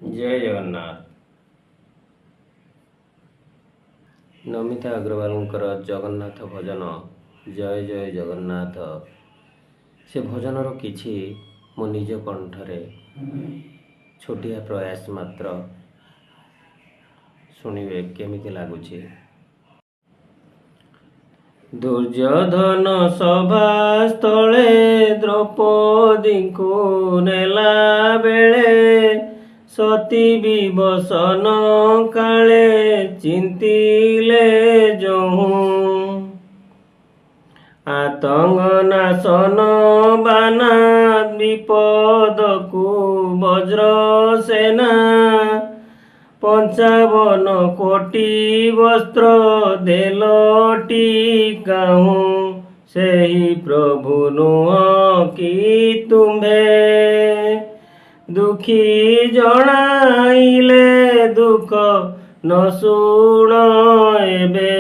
जय जगन्नाथ। नमिता अग्रवाल जगन्नाथ भजन जय जय जगन्नाथ से भजनर किछि मो निज कंठरे छोटिया प्रयास मात्र शुणिबे केमिति लागुछि। दुर्योधन सभा स्थले द्रौपदी को नेला बेले सती विवसन काले चिंतिले जहूँ आतंग नाशन बाना विपद को वज्र सेना 55 कोटी वस्त्र देलटी कहूँ सेही प्रभु नुह कि तुम्भे दुखी जणाइले दुख न शुण एबे।